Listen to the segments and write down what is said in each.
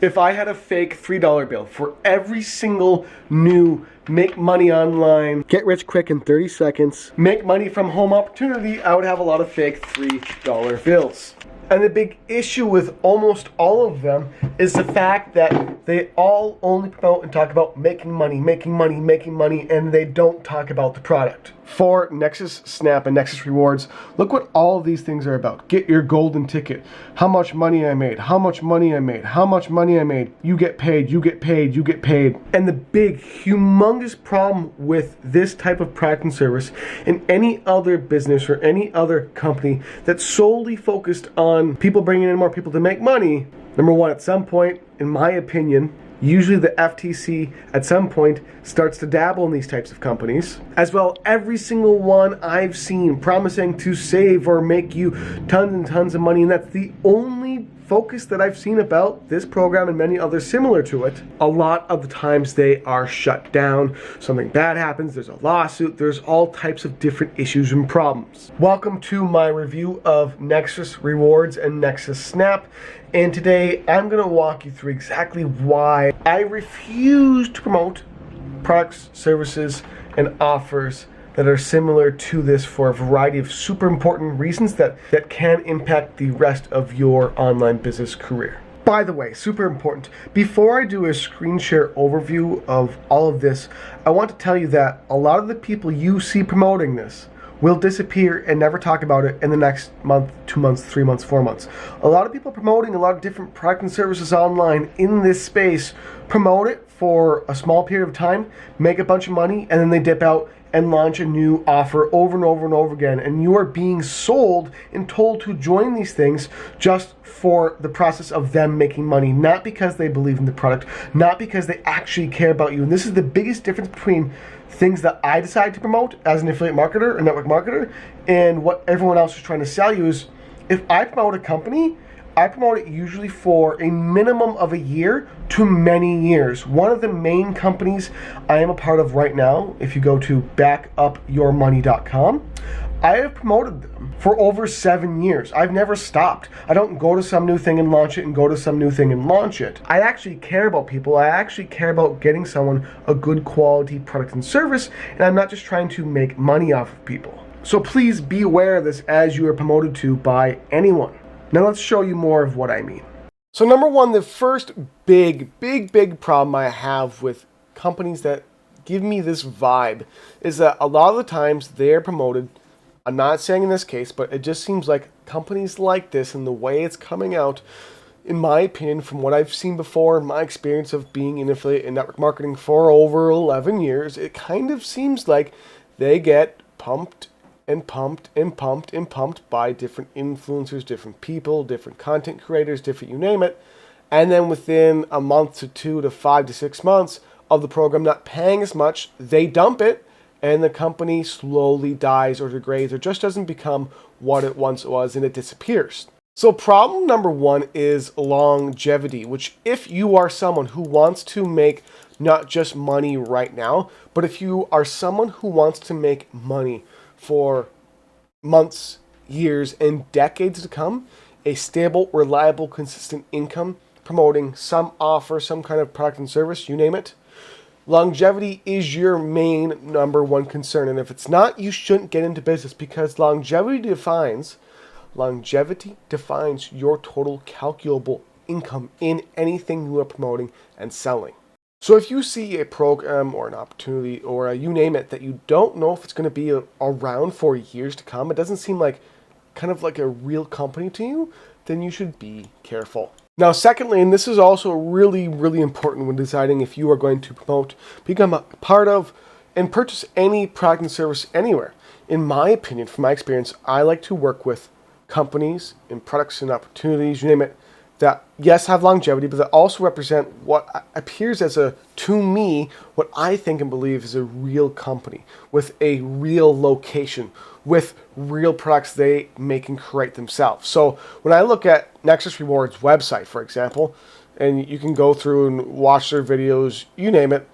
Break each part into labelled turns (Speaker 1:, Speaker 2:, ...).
Speaker 1: If I had a fake $3 bill for every single new make money online, get rich quick in 30 seconds, make money from home opportunity, I would have a lot of fake $3 bills. And the big issue with almost all of them is the fact that they all only promote and talk about making money, and they don't talk about the product. For Nexus Snap and Nexus Rewards, look what all of these things are about. Get your golden ticket. How much money I made, how much money I made, how much money I made. You get paid, you get paid, you get paid. And the big, humongous problem with this type of product and service in any other business or any other company that's solely focused on people bringing in more people to make money, number one, at some point, in my opinion, usually the FTC at some point starts to dabble in these types of companies. As well, every single one I've seen promising to save or make you tons and tons of money, and that's the only focus that I've seen about this program and many others similar to it. A lot of the times they are shut down. Something bad happens, there's a lawsuit, there's all types of different issues and problems. Welcome to my review of Nexus Rewards and Nexus Snap. And today I'm going to walk you through exactly why I refuse to promote products, services, and offers that are similar to this for a variety of super important reasons that can impact the rest of your online business career. By the way, super important, before I do a screen share overview of all of this, I want to tell you that a lot of the people you see promoting this will disappear and never talk about it in the next month, 2 months, 3 months, 4 months. A lot of people promoting a lot of different products and services online in this space promote it for a small period of time, make a bunch of money, and then they dip out and launch a new offer over and over and over again. And you are being sold and told to join these things just for the process of them making money, not because they believe in the product, not because they actually care about you. And this is the biggest difference between things that I decide to promote as an affiliate marketer or network marketer and what everyone else is trying to sell you is, if I promote a company, I promote it usually for a minimum of a year to many years. One of the main companies I am a part of right now, if you go to backupyourmoney.com, I have promoted them for over 7 years. I've never stopped. I don't go to some new thing and launch it and go to some new thing and launch it. I actually care about people. I actually care about getting someone a good quality product and service, and I'm not just trying to make money off of people. So please be aware of this as you are promoted to by anyone. Now let's show you more of what I mean. So number one, the first big problem I have with companies that give me this vibe is that a lot of the times they're promoted, I'm not saying in this case, but it just seems like companies like this and the way it's coming out, in my opinion, from what I've seen before, my experience of being in affiliate and network marketing for over 11 years, it kind of seems like they get pumped and pumped and pumped and pumped by different influencers, different people, different content creators, different you name it. And then within a month to 2 to 5 to 6 months of the program not paying as much, they dump it and the company slowly dies or degrades or just doesn't become what it once was and it disappears. So problem number one is longevity, which if you are someone who wants to make not just money right now, but if you are someone who wants to make money for months, years, and decades to come, a stable, reliable, consistent income, promoting some offer, some kind of product and service, you name it, longevity is your main number one concern. And if it's not, you shouldn't get into business because longevity defines your total calculable income in anything you are promoting and selling. So if you see a program or an opportunity or you name it that you don't know if it's going to be around for years to come, it doesn't seem like kind of like a real company to you, then you should be careful. Now, secondly, and this is also really important when deciding if you are going to promote, become a part of, and purchase any product and service anywhere. In my opinion, from my experience, I like to work with companies and products and opportunities, you name it, that yes have longevity, but that also represent what appears as to me, what I think and believe is a real company with a real location, with real products they make and create themselves. So when I look at Nexus Rewards website, for example, and you can go through and watch their videos, you name it,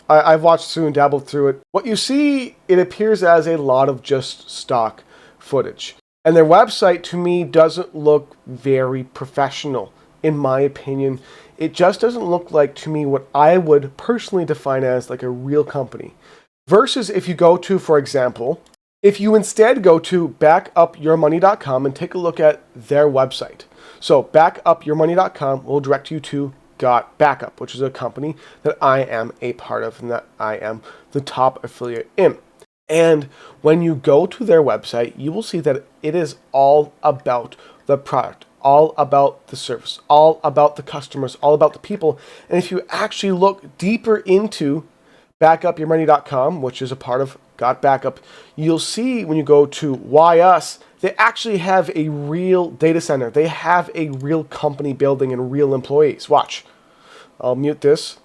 Speaker 1: I've watched through and dabbled through it. What you see, it appears as a lot of just stock footage. And their website, to me, doesn't look very professional in my opinion. It just doesn't look like to me what I would personally define as like a real company. Versus if you go to, for example, if you instead go to backupyourmoney.com and take a look at their website. So backupyourmoney.com will direct you to Got Backup, which is a company that I am a part of and that I am the top affiliate in. And when you go to their website, you will see that it is all about the product, all about the service, all about the customers, all about the people. And if you actually look deeper into backupyourmoney.com, which is a part of Got Backup, you'll see when you go to Why Us, they actually have a real data center. They have a real company building and real employees. Watch. I'll mute this.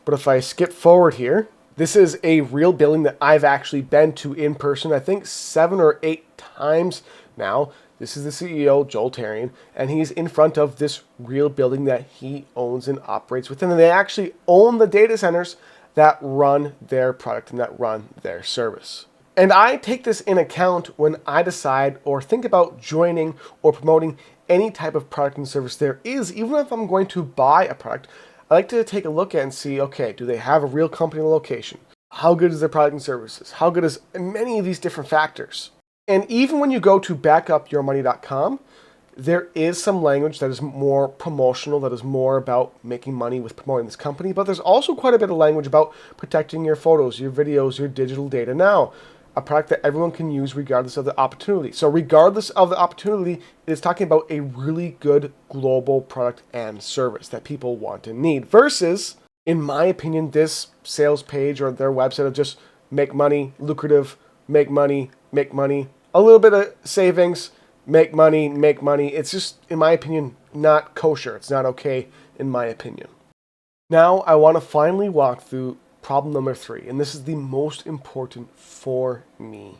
Speaker 1: But if I skip forward here, this is a real building that I've actually been to in person, I think 7 or 8 times now. This is the CEO, Joel Tarian, and he's in front of this real building that he owns and operates within. And they actually own the data centers that run their product and that run their service. And I take this in account when I decide or think about joining or promoting any type of product and service there is. Even if I'm going to buy a product, I like to take a look at and see, okay, do they have a real company location? How good is their product and services? How good is many of these different factors? And even when you go to backupyourmoney.com, there is some language that is more promotional, that is more about making money with promoting this company, but there's also quite a bit of language about protecting your photos, your videos, your digital data. Now, a product that everyone can use regardless of the opportunity. So regardless of the opportunity, it is talking about a really good global product and service that people want and need. Versus, in my opinion, this sales page or their website of just make money, lucrative, make money, a little bit of savings, make money. It's just, in my opinion, not kosher. It's not okay, in my opinion. Now, I want to finally walk through problem number 3, and this is the most important for me,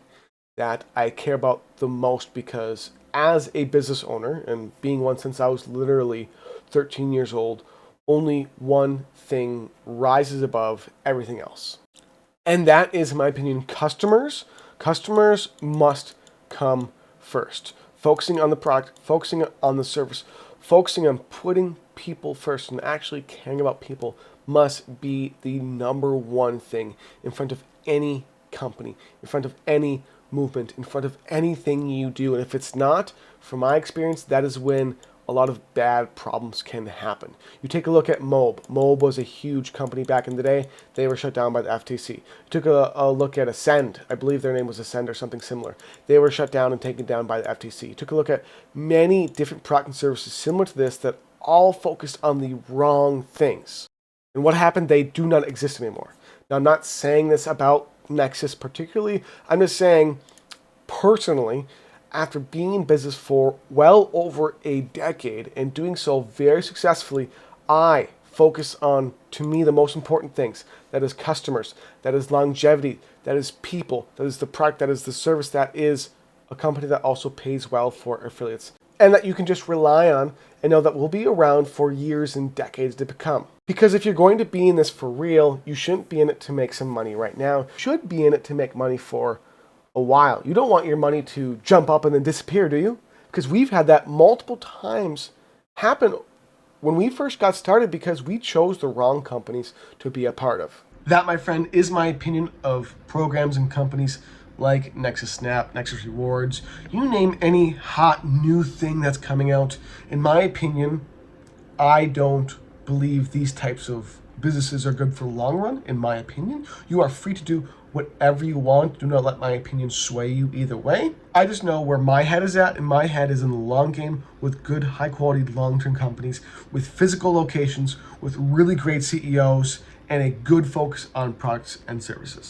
Speaker 1: that I care about the most, because as a business owner, and being one since I was literally 13 years old, only one thing rises above everything else. And that is, in my opinion, customers. Customers must come first. Focusing on the product, focusing on the service, focusing on putting people first and actually caring about people must be the number one thing in front of any company, in front of any movement, in front of anything you do. And if it's not, from my experience, that is when a lot of bad problems can happen. You take a look at Mob. Mob was a huge company back in the day. They were shut down by the FTC. You took a look at Ascend. I believe their name was Ascend or something similar. They were shut down and taken down by the FTC. You took a look at many different product and services similar to this that all focused on the wrong things. And what happened? They do not exist anymore. Now, I'm not saying this about Nexus particularly. I'm just saying, personally, after being in business for well over a decade and doing so very successfully, I focus on, to me, the most important things. That is customers, that is longevity, that is people, that is the product, that is the service, that is a company that also pays well for affiliates. And that you can just rely on and know that will be around for years and decades to become. Because if you're going to be in this for real, you shouldn't be in it to make some money right now. You should be in it to make money for a while. You don't want your money to jump up and then disappear, do you? Because we've had that multiple times happen when we first got started because we chose the wrong companies to be a part of. That, my friend, is my opinion of programs and companies like Nexus Snap, Nexus Rewards. You name any hot new thing that's coming out. In my opinion, I don't believe these types of businesses are good for the long run, in my opinion. You are free to do whatever you want. Do not let my opinion sway you either way. I just know where my head is at, and my head is in the long game with good, high-quality, long-term companies, with physical locations, with really great CEOs, and a good focus on products and services.